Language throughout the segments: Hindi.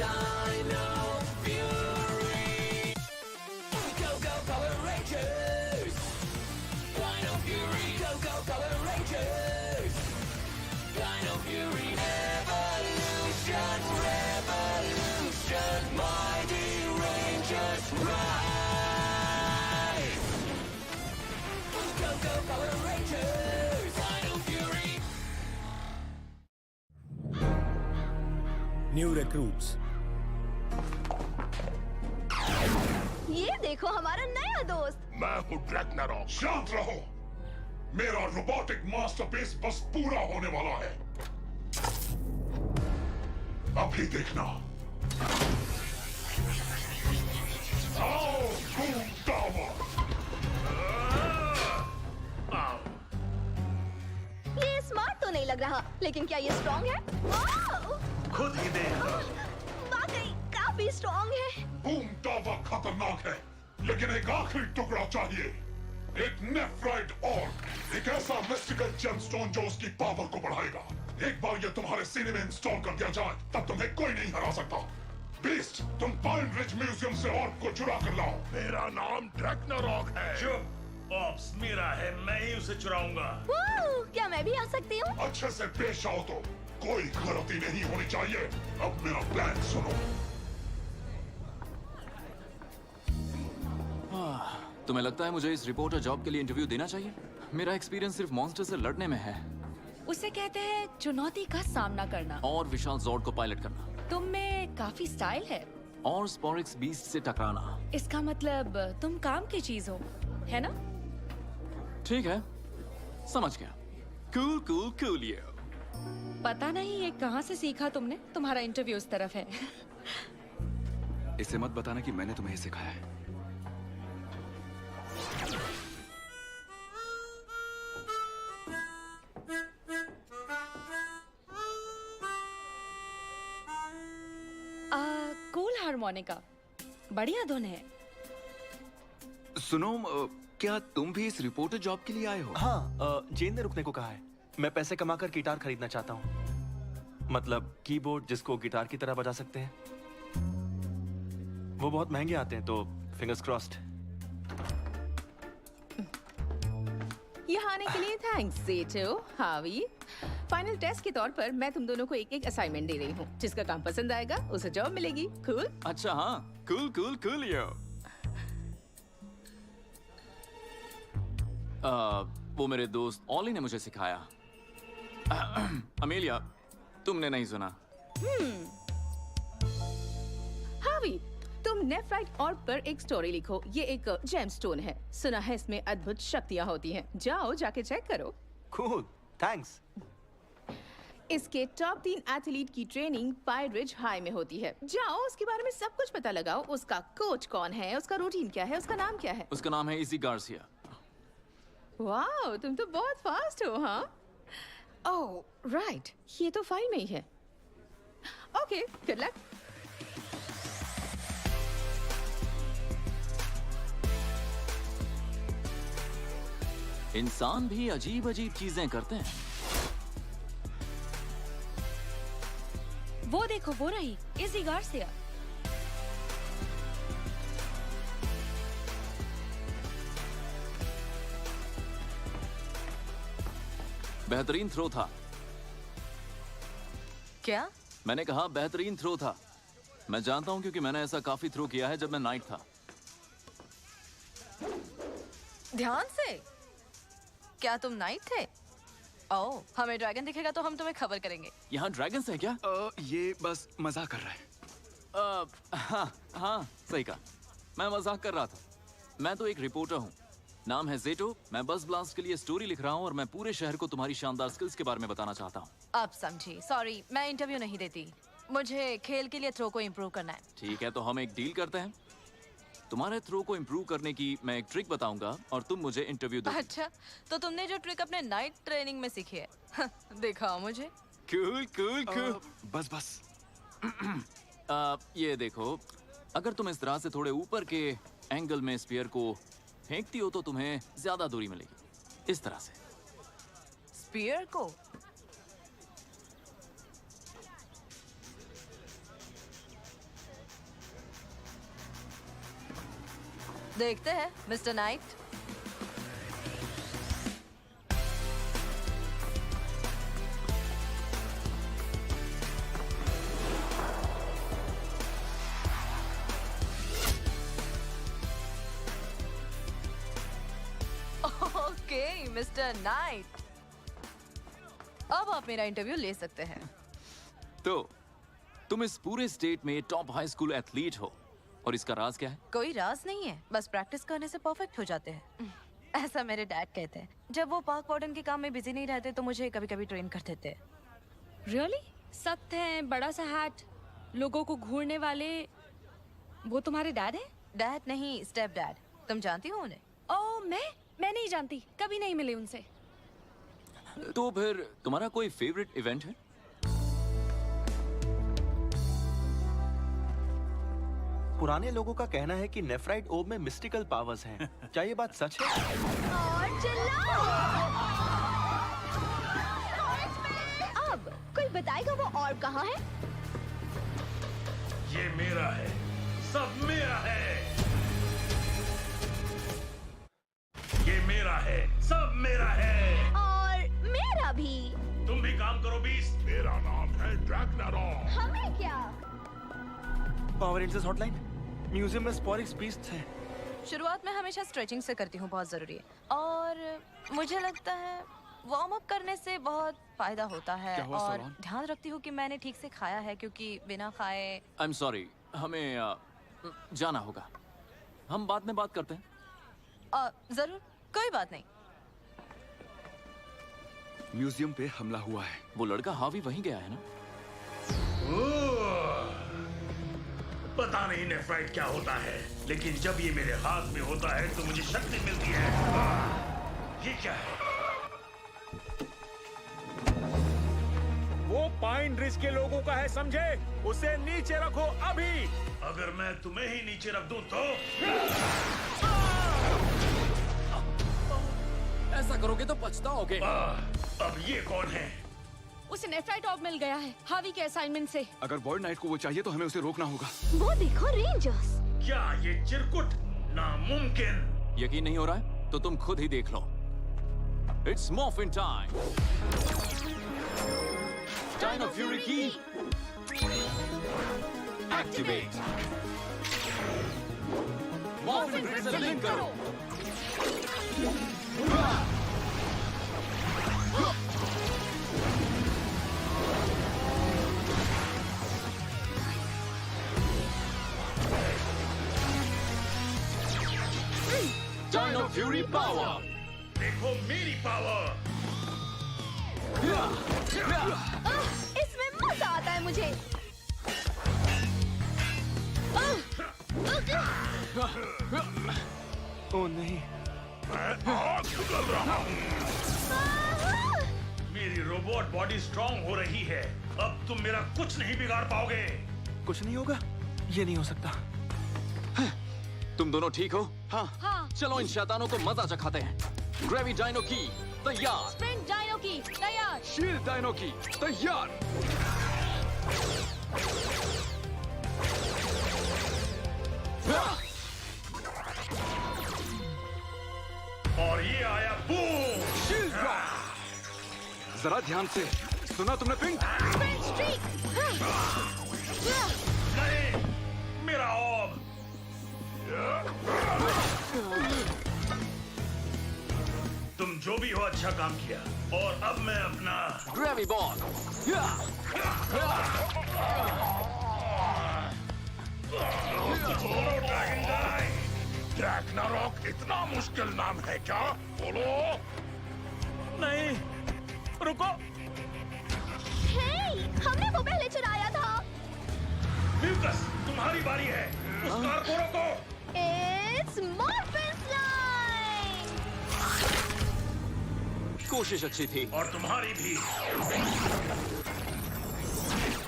Dino Fury. Go, go, Power Rangers. Dino Fury. Go, go, Power Rangers. Dino Fury. Evolution, revolution. Mighty Rangers rise. Go, go, Power Rangers. Dino Fury. New recruits. ये देखो हमारा नया दोस्त। मैं हूँ ड्रैग्नारॉक। शांत रहो, मेरा रोबोटिक मास्टरपीस बस पूरा होने वाला है। अभी देखना। आओ, बूम टावर। ये स्मार्ट तो नहीं लग रहा, लेकिन क्या ये स्ट्रॉन्ग है? वाओ! खुद ही देख। वाकई काफी स्ट्रॉन्ग है। बूम टावर खतरनाक है, लेकिन एक आखिरी टुकड़ा चाहिए। एक नेफ्राइट और एक ऐसा मिस्टिकल जेमस्टोन जो उसकी पावर को बढ़ाएगा। एक बार ये तुम्हारे सीने में इंस्टॉल कर दिया जाए, तब तुम्हें कोई नहीं हरा सकता। बीस्ट, तुम पाइन रिज म्यूजियम से ऑर्ब को चुरा कर लाओ। मेरा नाम ड्रैग्नारॉक है। चुप, ऑप्स मेरा है, मैं ही उसे चुराऊंगा। वाओ! क्या मैं भी आ सकती हूँ? अच्छे से पेश आओ तो कोई गलती नहीं होनी चाहिए। अब मेरा प्लान सुनो। तुम्हें लगता है मुझे इस रिपोर्टर जॉब के लिए इंटरव्यू देना चाहिए? मेरा एक्सपीरियंस सिर्फ मॉन्स्टर से लड़ने में है उसे कहते हैं चुनौती का सामना करना। और विशाल जॉर्ड को पायलट करना तुम में काफी स्टाइल है। और स्पोरिक्स बीस्ट से टकराना। इसका मतलब तुम काम की चीज हो, है ना? ठीक है, समझ गया। कूल कूल कूल ये। पता नहीं ये कहाँ से सीखा तुमने। तुम्हारा इंटरव्यू उस तरफ है। इसे मत बताना कि मैंने तुम्हें सिखाया है। कूल हारमोनिका, बढ़िया धुन है। सुनो, क्या तुम भी इस रिपोर्टर जॉब के लिए आए हो? हाँ, जेन ने रुकने को कहा है। मैं पैसे कमाकर गिटार खरीदना चाहता हूँ। मतलब कीबोर्ड जिसको गिटार की तरह बजा सकते हैं। वो बहुत महंगे आते हैं, तो फिंगर्स क्रॉस्ड। यहाँ आने के लिए थैंक्स सेठो, हावी। फाइनल टेस्ट के तौर पर मैं तुम दोनों को एक एक असाइनमेंट दे रही हूँ। जिसका काम पसंद आएगा उसे जॉब मिलेगी। कूल? अच्छा हाँ, कूल कूल कूल ये। वो मेरे दोस्त ऑली ने मुझे सिखाया। अमेलिया, तुमने नहीं सुना? हावी, तुम नेफ्राइट ऑर्ब पर एक स्टोरी लिखो। ये एक जेमस्टोन है। सुना है इसमें अद्भुत शक्तियाँ होती हैं। जाओ जाके चेक करो। Cool, thanks. इसके टॉप 3 एथलीट की ट्रेनिंग पाइन रिज हाई में होती है। जाओ उसके बारे में सब कुछ पता लगाओ। उसका कोच कौन है, उसका रूटीन क्या है, उसका नाम क्या है? उसका नाम है इजी गार्सिया। वाओ, तुम तो बहुत फास्ट हो। हाँ, ओह राइट, ये तो फाइल में ही है। Okay, good luck. इंसान भी अजीब अजीब चीजें करते हैं। वो देखो, वो रही इजी गार्सिया। बेहतरीन थ्रो था। क्या? मैंने कहा बेहतरीन थ्रो था। मैं जानता हूं क्योंकि मैंने ऐसा काफी थ्रो किया है जब मैं नाइट था। ध्यान से। क्या तुम नाइट थे? ओह, हमें ड्रैगन दिखेगा तो हम तुम्हें खबर करेंगे। यहाँ ड्रैगन्स है क्या? ये बस मजाक कर रहा है। हाँ, सही कहा। मैं मजाक कर रहा था। मैं तो एक रिपोर्टर हूँ। नाम है जेटो। मैं बस ब्लास्ट के लिए स्टोरी लिख रहा हूँ और मैं पूरे शहर को तुम्हारी शानदार स्किल्स के बारे में बताना चाहता हूँ। अब समझी। सॉरी, मैं इंटरव्यू नहीं देती। मुझे खेल के लिए थ्रो को इम्प्रूव करना है। ठीक है, तो हम एक डील करते हैं। तुम्हारे थ्रो को इम्प्रूव करने की मैं एक ट्रिक बताऊंगा और तुम मुझे इंटरव्यू दो। अच्छा, तो तुमने जो ट्रिक अपने नाइट ट्रेनिंग में सीखी है दिखाओ मुझे। Cool cool cool. बस ये देखो, अगर तुम इस तरह से थोड़े ऊपर के एंगल में स्फीयर को फेंकती हो तो तुम्हें ज्यादा दूरी मिलेगी। इस तरह से। स्पीयर को? देखते हैं mister night. Okay mister night, अब आप मेरा इंटरव्यू ले सकते हैं। तो तुम इस पूरे स्टेट में टॉप हाई स्कूल एथलीट हो, और इसका राज क्या है? कोई राज नहीं है, बस प्रैक्टिस करने से परफेक्ट हो जाते हैं। ऐसा मेरे डैड कहते हैं। जब वो पार्क वार्डन के काम में बिजी नहीं रहते तो मुझे कभी कभी ट्रेन कर देते हैं। रियली? सख्त है, बड़ा सा हैट, लोगों को घूरने वाले, वो तुम्हारे डैड हैं? डैड नहीं, स्टेप डैड। तुम जानती हो उन्हें? ओह, मैं नहीं जानती, कभी नहीं मिली उनसे। तो फिर तुम्हारा कोई फेवरेट इवेंट है? पुराने लोगों का कहना है कि नेफ्राइट ओब में मिस्टिकल पावर्स हैं। क्या ये बात सच है? और चिल्लाओ! अब कोई बताएगा वो और कहाँ है? ये मेरा है, सब मेरा है। ये मेरा है, सब मेरा है। और मेरा भी। तुम भी काम करो बीस्ट। मेरा नाम है ड्रैग्नारॉक। हमें क्या? पावर रेंजर्स हॉटलाइन, म्यूजियम में स्पोरिक्स बीस्ट्स हैं। शुरुआत में हमेशा स्ट्रेचिंग से करती हूँ, बहुत जरूरी है। और मुझे लगता है वार्म अप करने से बहुत फायदा होता है। क्या हुआ, और सलमान? ध्यान रखती हूँ कि मैंने ठीक से खाया है, क्योंकि बिना खाए। आई एम सॉरी, हमें जाना होगा। हम बाद में बात करते हैं। जरूर, कोई बात नहीं। म्यूजियम पे हमला हुआ है। वो लड़का हावी वहीं गया है ना? पता नहीं नेफ्राइट क्या होता है, लेकिन जब ये मेरे हाथ में होता है तो मुझे शक्ति मिलती है। ये क्या है? वो पाइन रिज के लोगों का है, समझे? उसे नीचे रखो अभी। अगर मैं तुम्हें ही नीचे रख दूं तो? ऐसा करोगे तो पछताओगे। अब ये कौन है? उसे नेफ्राइट ऑब मिल गया है, हावी के असाइनमेंट से। अगर वर्ल्ड नाइट को वो चाहिए तो हमें उसे रोकना होगा। वो देखो, रेंजर्स। क्या ये चिरकुट नामुमकिन? यकीन नहीं हो रहा है तो तुम खुद ही देख लो। It's morphin time. Dino fury key activate. Morphin grid से लिंक करो। Dino fury power. देखो मेरी पावर। इसमें मजा आता है मुझे। ओह नहीं, मैं आग उगल रहा हूँ। मेरी रोबोट बॉडी स्ट्रांग हो रही है। अब तुम मेरा कुछ नहीं बिगाड़ पाओगे। कुछ नहीं होगा, ये नहीं हो सकता। तुम दोनों ठीक हो? हाँ। चलो इन शैतानों को मजा चखाते हैं। ग्रेवी डायनो की तैयार। स्प्रिंट डायनो की तैयार। शील्ड डायनो की तैयार। और ये आया बूम। शील्ड जरा ध्यान से सुना तुमने पिंक? Sprint streak. नहीं, मेरा ऑब। तुम जो भी हो अच्छा काम किया। और अब मैं अपना ग्रेवी बॉल। छोड़ो ड्रैगन गाय। ड्रैग्नारॉक इतना मुश्किल नाम है क्या? बोलो। नहीं, रुको। हे, हमने वो पहले चुराया था। म्यूकस, तुम्हारी बारी है। उस कार को रोको। It's Morphin Slime! कोशिश अच्छी थी और तुम्हारी भी।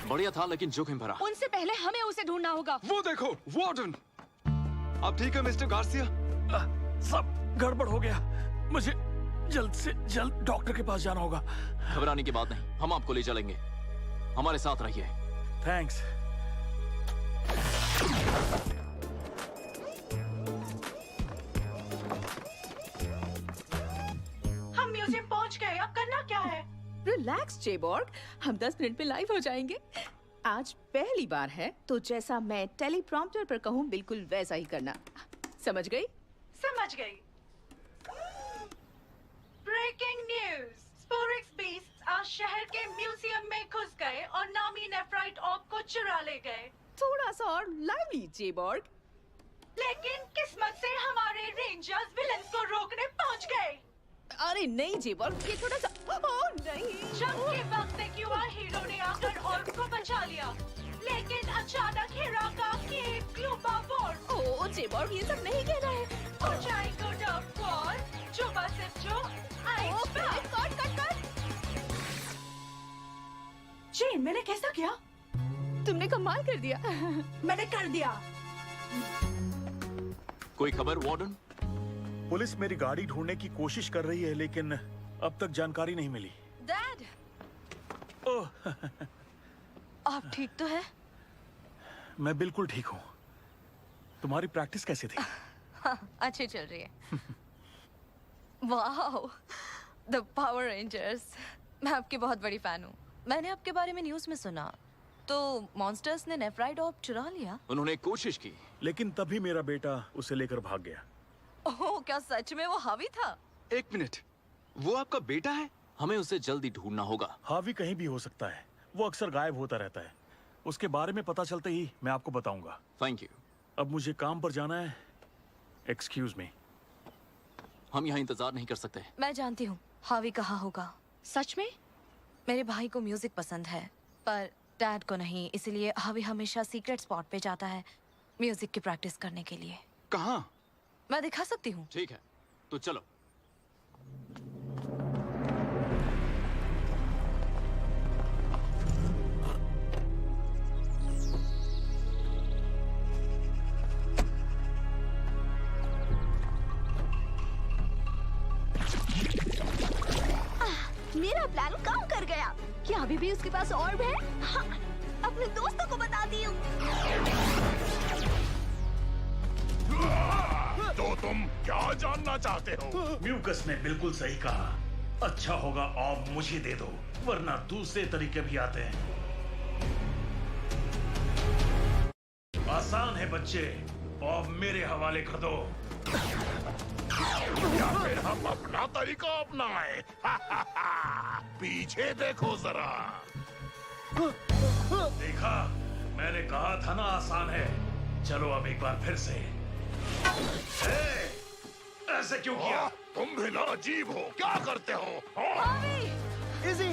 बढ़िया था, लेकिन जोखिम भरा। उनसे पहले हमें उसे ढूंढना होगा। वो देखो, वार्डन। आप ठीक है मिस्टर गार्सिया? सब गड़बड़ हो गया। मुझे जल्द से जल्द डॉक्टर के पास जाना होगा। घबराने की बात नहीं, हम आपको ले चलेंगे। हमारे साथ रहिए। थैंक्स। पहुंच गए, अब करना क्या है? रिलैक्स जेबॉर्ग, हम 10 मिनट में लाइव हो जाएंगे। आज पहली बार है तो जैसा मैं टेलीप्रॉम्प्टर पर कहूँ बिल्कुल वैसा ही करना। समझ गई? समझ गई। ब्रेकिंग न्यूज, स्पोरिक्स बीस्ट आज शहर के म्यूजियम में घुस गए और नामी नेफ्राइट ऑर्ब को चुरा ले गए। थोड़ा सा और लाइवली जेबॉर्ग। लेकिन किस्मत से हमारे रेंजर्स विलेंस को रोकने पहुंच गए। अरे नहीं जेबॉर्ग, ये थोड़ा सा ओह नहीं। जंग के वक्त एक युवा हीरो ने आकर ऑर्ब को बचा लिया, लेकिन अचानक हिराका की ग्लूबा बोर्ड। ओह जेबॉर्ग, ये सब नहीं कहना है। ऊंचाई को डॉग वॉर, जो बस जो ice cut cut cut. Chain, मैंने कैसा किया? तुमने कमाल कर दिया। मैंने कर दिया। कोई खबर वार्डन? पुलिस मेरी गाड़ी ढूंढने की कोशिश कर रही है, लेकिन अब तक जानकारी नहीं मिली। डैड, ओह आप ठीक तो है? मैं बिल्कुल ठीक हूँ। तुम्हारी प्रैक्टिस कैसी थी? हाँ, अच्छी चल रही है। Wow, the power rangers. मैं आपकी बहुत बड़ी फैन हूँ। मैंने आपके बारे में न्यूज़ में सुना, तो मॉन्स्टर्स ने नेफ्राइट ऑर्ब चुरा लिया? उन्होंने कोशिश की, लेकिन तभी मेरा बेटा उसे लेकर भाग गया। ओह, क्या सच में वो हावी था? 1 मिनट, वो आपका बेटा है? हमें उसे जल्दी ढूंढना होगा। हावी कहीं भी हो सकता है, वो अक्सर गायब होता रहता है। उसके बारे में पता चलते ही मैं आपको बताऊंगा। Thank you. अब मुझे काम पर जाना है। Excuse me. हम यहाँ इंतजार नहीं कर सकते। मैं जानती हूँ हावी कहाँ होगा। सच में? मेरे भाई को म्यूजिक पसंद है, पर डैड को नहीं, इसलिए हावी हमेशा सीक्रेट स्पॉट पे जाता है म्यूजिक की प्रैक्टिस करने के लिए। कहाँ? मैं दिखा सकती हूँ। ठीक है, तो चलो। मेरा प्लान काम कर गया। क्या अभी भी उसके पास ऑर्ब है? हाँ, अपने दोस्तों को बता दी हूँ। तो तुम क्या जानना चाहते हो? म्यूकस ने बिल्कुल सही कहा। अच्छा होगा ऑर्ब मुझे दे दो, वरना दूसरे तरीके भी आते हैं। आसान है बच्चे, ऑर्ब मेरे हवाले कर दो। या फिर हम अपना तरीका अपनाएं। पीछे देखो जरा। देखा, मैंने कहा था ना आसान है। चलो अब एक बार फिर से। ऐसे क्यों किया? तुम भी ना अजीब हो, क्या करते हो? इजी।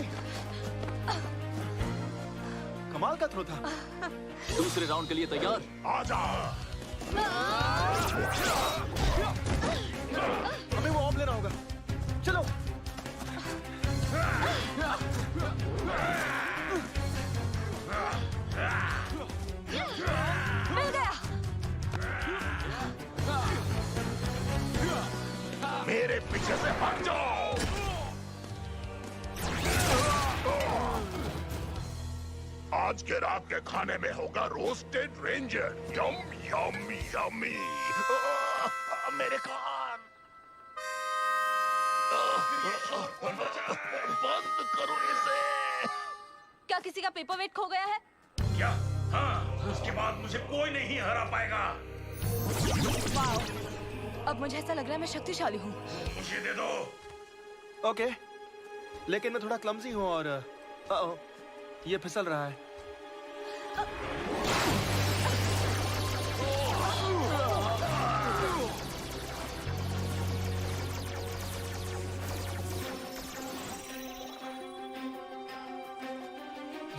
कमाल का थ्रो था। दूसरे राउंड के लिए तैयार? आजा। हमें वो ऑर्ब लेना होगा। चलो। मिल गया। मेरे पीछे से हट जाओ। आज के रात के खाने में होगा रोस्टेड रेंजर। यम यम यमी। मेरे कान। बंद करो इसे। क्या किसी का पेपर वेट खो गया है? क्या? हाँ, उसके बाद मुझे कोई नहीं हरा पाएगा। वाओ, अब मुझे ऐसा लग रहा है मैं शक्तिशाली हूँ। मुझे दे दो। ओके, लेकिन मैं थोड़ा क्लमजी हूँ और ये फिसल रहा है।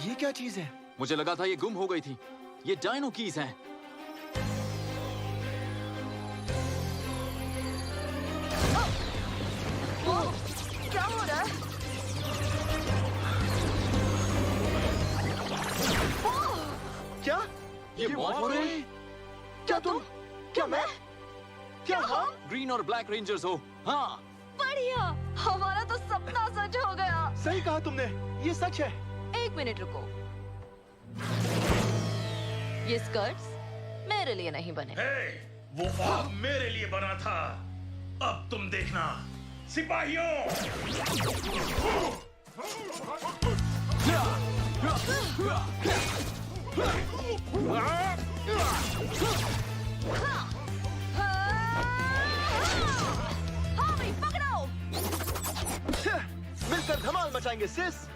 ये क्या चीज है? मुझे लगा था ये गुम हो गई थी। ये डायनो कीज हैं। क्या हो रहा है? क्या? ये मौत हो रही है? क्या तुम? क्या मैं? क्या हम? ग्रीन और ब्लैक रेंजर्स हो? हाँ। बढ़िया, हमारा तो सपना सच हो गया। सही कहा तुमने, ये सच है। 1 मिनट रुको। ये स्कर्ट्स मेरे लिए नहीं बने। वो ऑर्ब मेरे लिए बना था। अब तुम देखना, सिपाहियों! हाँ भाई पकड़ो। मिलकर धमाल मचाएंगे सिस।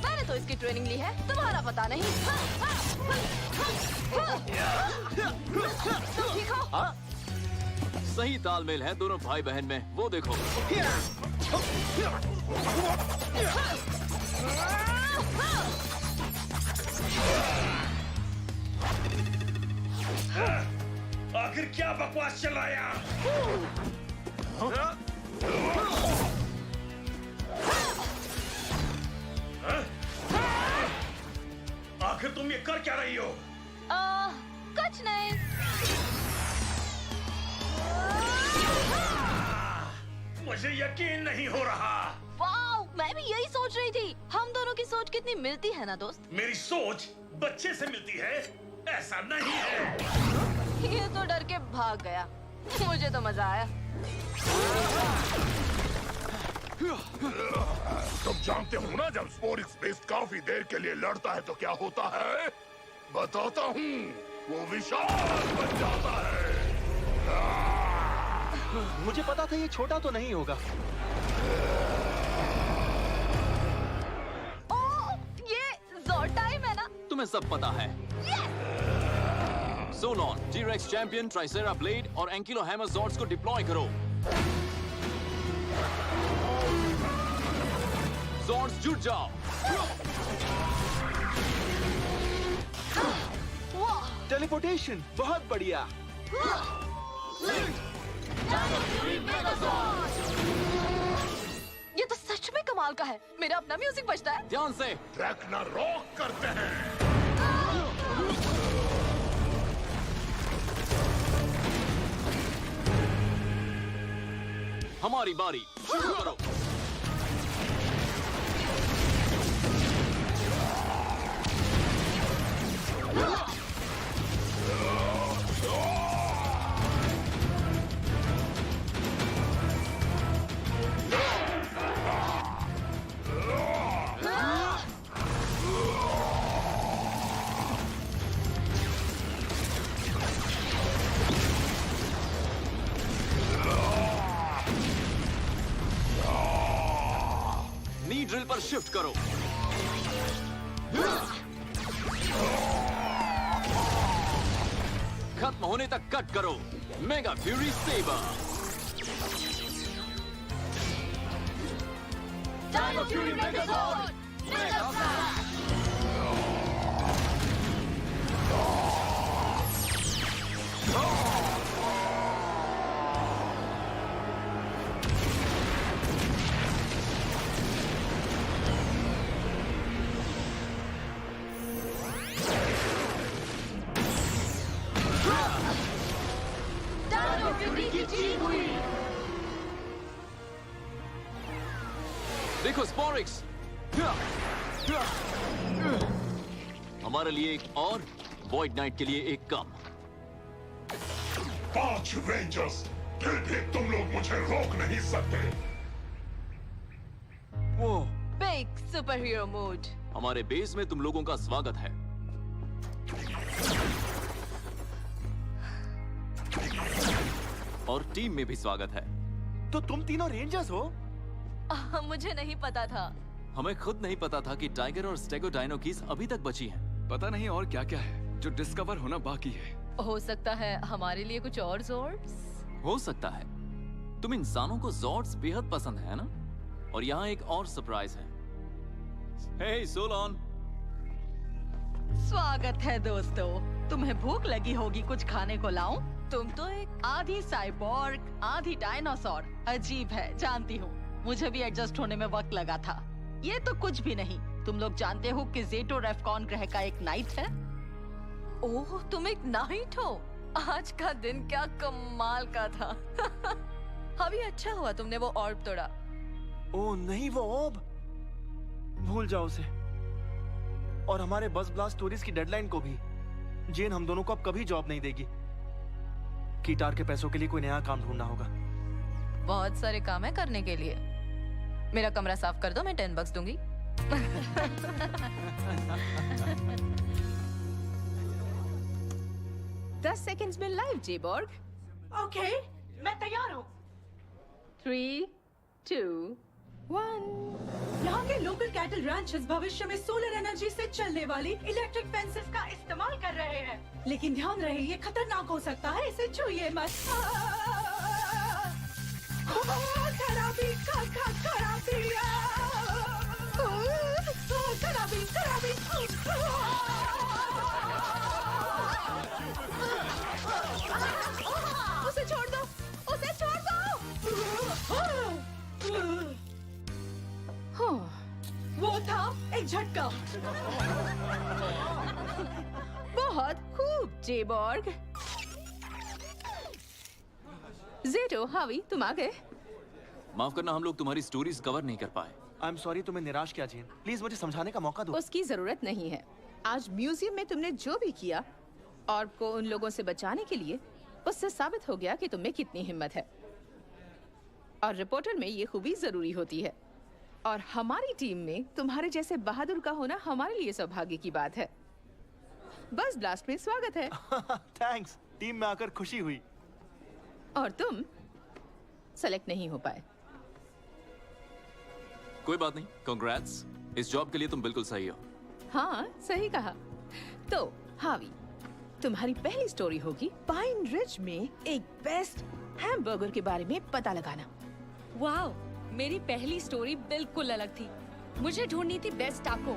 मैंने तो इसकी ट्रेनिंग ली है, तुम्हारा पता नहीं। तुम ठीक हो? हाँ? सही तालमेल है दोनों भाई बहन में, वो देखो। आखिर क्या बकवास चल रहा है? आखिर तुम ये कर क्या रही हो? कुछ नहीं। मुझे यकीन नहीं हो रहा। वाओ, मैं भी यही सोच रही थी। हम दोनों की सोच कितनी मिलती है ना दोस्त। मेरी सोच बच्चे से मिलती है, ऐसा नहीं है। ये तो डर के भाग गया। मुझे तो मजा आया। तुम जानते हो ना, जब स्पोरिक्स बेस्ट काफी देर के लिए लड़ता है तो क्या होता है? बताता हूँ, वो विशाल बन जाता है। मुझे पता था ये छोटा तो नहीं होगा। ओह, ये ज़ोर्ड टाइम है ना? तुम्हें सब पता है। सोलॉन, टी-रेक्स चैंपियन, ट्राइसेरा ब्लेड और एंकिलो हैमर ज़ॉर्ड्स को डिप्लॉय करो। ज़ॉर्ड्स जुट जाओ। टेलीपोर्टेशन, बहुत बढ़िया। ये तो सच में कमाल का है। मेरा अपना म्यूजिक बजता है। ध्यान से। रैग्नारोक करते हैं। हमारी बारी, शुरू करो। नी ड्रिल पर शिफ्ट करो। खत्म होने तक कट करो। Mega fury sabre. Dino Fury Megazord! Mega Blast! Dino Fury की जीत हुई! देखो स्पोरिक्स, हमारे लिए एक और, वॉइड नाइट के लिए एक कम। 5 रेंजर्स, फिर भी तुम लोग मुझे रोक नहीं सकते। वो बिग सुपर हीरो मूड। हमारे बेस में तुम लोगों का स्वागत है। और टीम में भी स्वागत है। तो तुम तीनों रेंजर्स हो? मुझे नहीं पता था। हमें खुद नहीं पता था कि टाइगर और स्टेगो डायनो कीज अभी तक बची हैं। पता नहीं और क्या क्या है जो डिस्कवर होना बाकी है। हो सकता है हमारे लिए कुछ और ज़ॉर्ड्स। हो सकता है। तुम इंसानों को ज़ॉर्ड्स बेहद पसंद है ना? और यहाँ एक और सरप्राइज है। हे सोलॉन। स्वागत है दोस्तों। तुम्हें भूख लगी होगी, कुछ खाने को लाऊं? तुम तो एक आधी साइबोर्ग, आधी डायनासोर। अजीब है, जानती हूँ। मुझे भी एडजस्ट होने में वक्त लगा था। ये तो कुछ भी नहीं। तुम लोग जानते हो कि ज़ेटो रेफकॉन ग्रह का एक नाइट है? ओह, तुम एक नाइट हो। आज का दिन क्या कमाल का था। अभी अच्छा हुआ तुमने वो ऑर्ब तोड़ा। ओह नहीं, वो ऑर्ब भूल जाओ उसे। और हमारे बस ब्लास्ट स्टोरीज की डेडलाइन को भी। जेन हम दोनों को अब कभी जॉब नहीं देगी। कीटार के पैसों के लिए कोई नया काम ढूंढना होगा। बहुत सारे काम है करने के लिए। मेरा कमरा साफ कर दो, मैं $10 दूंगी। दस सेकंड्स में लाइव जेबॉर्ग। ओके, मैं तैयार हूँ। 3, 2, 1। यहाँ के लोकल कैटल रैंचर्स भविष्य में सोलर एनर्जी से चलने वाली इलेक्ट्रिक फेंसेस का इस्तेमाल कर रहे हैं, लेकिन ध्यान रहे ये खतरनाक हो सकता है, इसे छूइए मत। खराबी, खराबी, खराबी, खराबी। उसे छोड़ दो, उसे छोड़ दो। वो था एक झटका। बहुत खूब जेबॉर्ग। जेटो, हावी, तुम आ गए। माफ करना, हम लोग तुम्हारी स्टोरीज कवर नहीं कर पाए। आई एम सॉरी, तुम्हें निराश किया जेन। प्लीज मुझे समझाने का मौका दो। उसकी जरूरत नहीं है। आज म्यूजियम में तुमने जो भी किया और को उन लोगों से बचाने के लिए, उससे साबित हो गया कि तुम में कितनी हिम्मत है। और रिपोर्टर में ये खूबी जरूरी होती है, और हमारी टीम में तुम्हारे जैसे बहादुर का होना हमारे लिए सौभाग्य की बात है। बस ब्लास्ट में स्वागत है। थैंक्स, टीम में आकर खुशी हुई। और तुम सेलेक्ट नहीं हो पाए। कोई बात नहीं, कांग्रेट्स। इस जॉब के लिए तुम बिल्कुल सही हो। हाँ, सही कहा। तो हावी, तुम्हारी पहली स्टोरी होगी पाइन रिज में एक बेस्ट हैमबर्गर के बारे में पता लगाना। वाओ, मेरी पहली स्टोरी बिल्कुल अलग थी। मुझे ढूंढनी थी बेस्ट टाको।